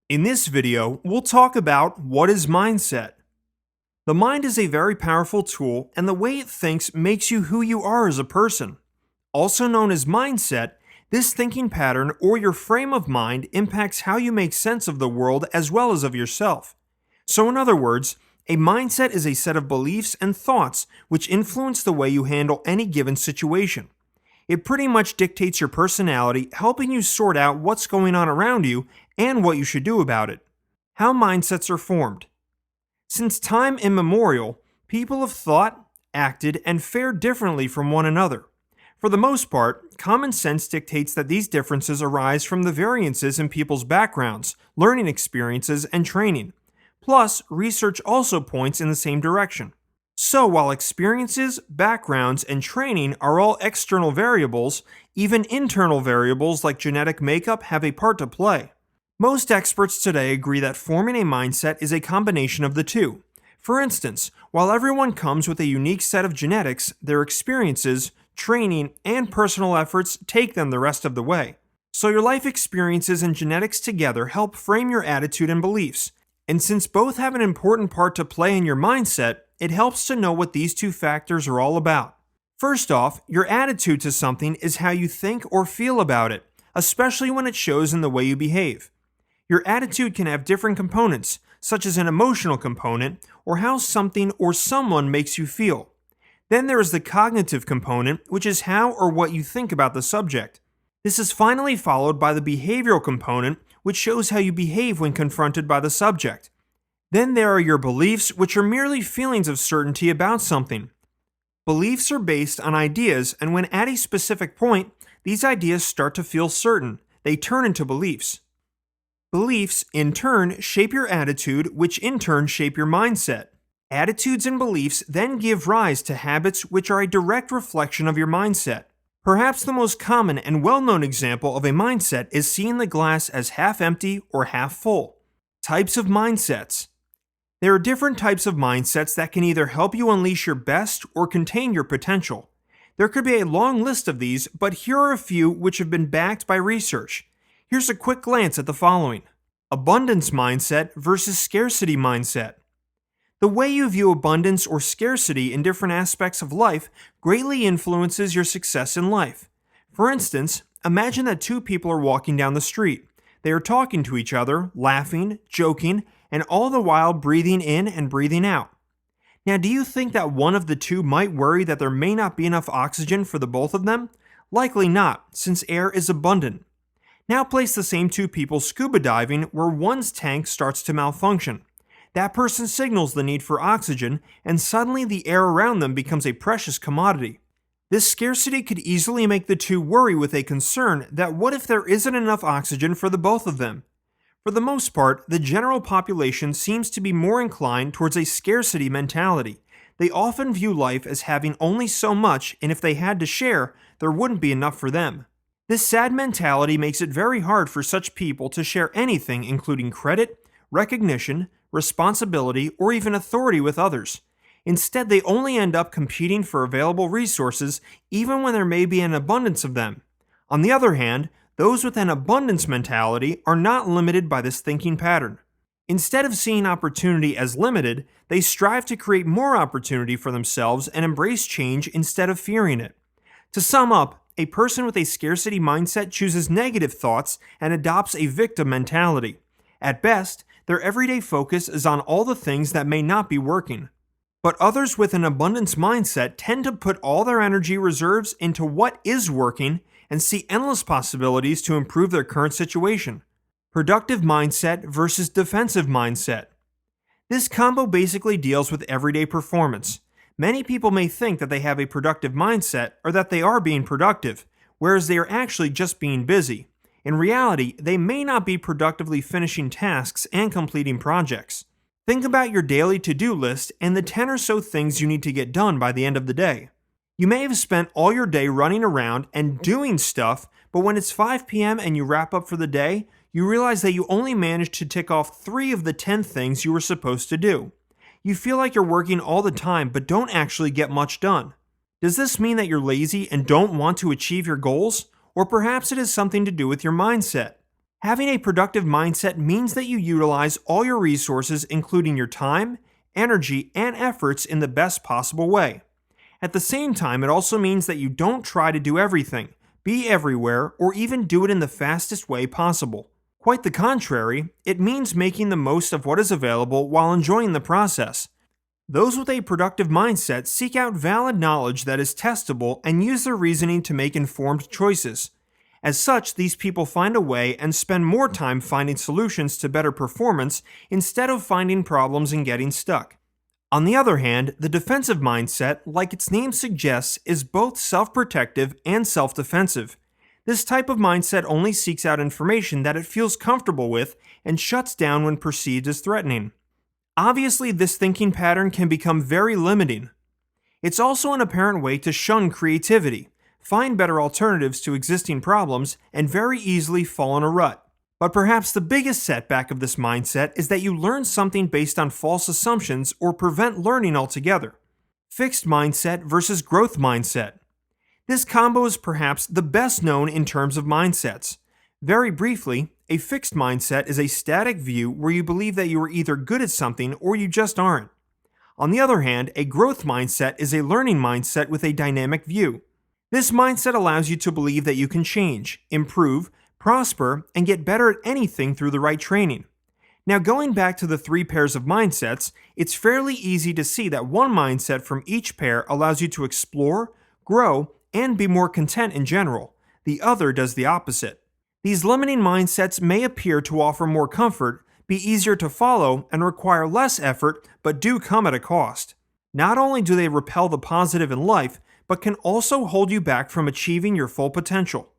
In this video, we'll talk about what is mindset. The mind is a very powerful tool, and the way it thinks makes you who you are as a person. Also known as mindset, this thinking pattern or your frame of mind impacts how you make sense of the world as well as of yourself. So in other words, a mindset is a set of beliefs and thoughts which influence the way you handle any given situation. It pretty much dictates your personality, helping you sort out what's going on around you and what you should do about it. How mindsets are formed. Since time immemorial, people have thought, acted, and fared differently from one another. For the most part, common sense dictates that these differences arise from the variances in people's backgrounds, learning experiences, and training. Plus, research also points in the same direction. So while experiences, backgrounds, and training are all external variables, even internal variables like genetic makeup have a part to play. Most experts today agree that forming a mindset is a combination of the two. For instance, while everyone comes with a unique set of genetics, their experiences, training, and personal efforts take them the rest of the way. So your life experiences and genetics together help frame your attitude and beliefs. And since both have an important part to play in your mindset, it helps to know what these two factors are all about. First off, your attitude to something is how you think or feel about it, especially when it shows in the way you behave. Your attitude can have different components, such as an emotional component, or how something or someone makes you feel. Then there is the cognitive component, which is how or what you think about the subject. This is finally followed by the behavioral component, which shows how you behave when confronted by the subject. Then there are your beliefs, which are merely feelings of certainty about something. Beliefs are based on ideas, and when at a specific point, these ideas start to feel certain. They turn into beliefs. Beliefs, in turn, shape your attitude, which in turn shape your mindset. Attitudes and beliefs then give rise to habits which are a direct reflection of your mindset. Perhaps the most common and well-known example of a mindset is seeing the glass as half empty or half full. Types of mindsets. There are different types of mindsets that can either help you unleash your best or contain your potential. There could be a long list of these, but here are a few which have been backed by research. Here's a quick glance at the following. Abundance mindset versus scarcity mindset. The way you view abundance or scarcity in different aspects of life greatly influences your success in life. For instance, imagine that two people are walking down the street. They are talking to each other, laughing, joking, and all the while breathing in and breathing out. Now, do you think that one of the two might worry that there may not be enough oxygen for the both of them? Likely not, since air is abundant. Now place the same two people scuba diving where one's tank starts to malfunction. That person signals the need for oxygen, and suddenly the air around them becomes a precious commodity. This scarcity could easily make the two worry with a concern that what if there isn't enough oxygen for the both of them? For the most part, the general population seems to be more inclined towards a scarcity mentality. They often view life as having only so much, and if they had to share, there wouldn't be enough for them. This sad mentality makes it very hard for such people to share anything, including credit, recognition, responsibility, or even authority with others. Instead, they only end up competing for available resources even when there may be an abundance of them. On the other hand, those with an abundance mentality are not limited by this thinking pattern. Instead of seeing opportunity as limited, they strive to create more opportunity for themselves and embrace change instead of fearing it. To sum up, a person with a scarcity mindset chooses negative thoughts and adopts a victim mentality. At best, their everyday focus is on all the things that may not be working. But others with an abundance mindset tend to put all their energy reserves into what is working and see endless possibilities to improve their current situation. Productive mindset versus defensive mindset. This combo basically deals with everyday performance. Many people may think that they have a productive mindset or that they are being productive, whereas they are actually just being busy. In reality, they may not be productively finishing tasks and completing projects. Think about your daily to-do list and the 10 or so things you need to get done by the end of the day. You may have spent all your day running around and doing stuff, but when it's 5 p.m. and you wrap up for the day, you realize that you only managed to tick off 3 of the 10 things you were supposed to do. You feel like you're working all the time but don't actually get much done. Does this mean that you're lazy and don't want to achieve your goals? Or perhaps it has something to do with your mindset. Having a productive mindset means that you utilize all your resources, including your time, energy, and efforts, in the best possible way. At the same time, it also means that you don't try to do everything, be everywhere, or even do it in the fastest way possible. Quite the contrary, it means making the most of what is available while enjoying the process. Those with a productive mindset seek out valid knowledge that is testable and use their reasoning to make informed choices. As such, these people find a way and spend more time finding solutions to better performance instead of finding problems and getting stuck. On the other hand, the defensive mindset, like its name suggests, is both self-protective and self-defensive. This type of mindset only seeks out information that it feels comfortable with and shuts down when perceived as threatening. Obviously, this thinking pattern can become very limiting. It's also an apparent way to shun creativity, find better alternatives to existing problems, and very easily fall in a rut. But perhaps the biggest setback of this mindset is that you learn something based on false assumptions or prevent learning altogether. Fixed mindset versus growth mindset. This combo is perhaps the best known in terms of mindsets. Very briefly, a fixed mindset is a static view where you believe that you are either good at something or you just aren't. On the other hand, a growth mindset is a learning mindset with a dynamic view. This mindset allows you to believe that you can change, improve, prosper, and get better at anything through the right training. Now, going back to the three pairs of mindsets, it's fairly easy to see that one mindset from each pair allows you to explore, grow, and be more content in general. The other does the opposite. These limiting mindsets may appear to offer more comfort, be easier to follow, and require less effort, but do come at a cost. Not only do they repel the positive in life, but can also hold you back from achieving your full potential.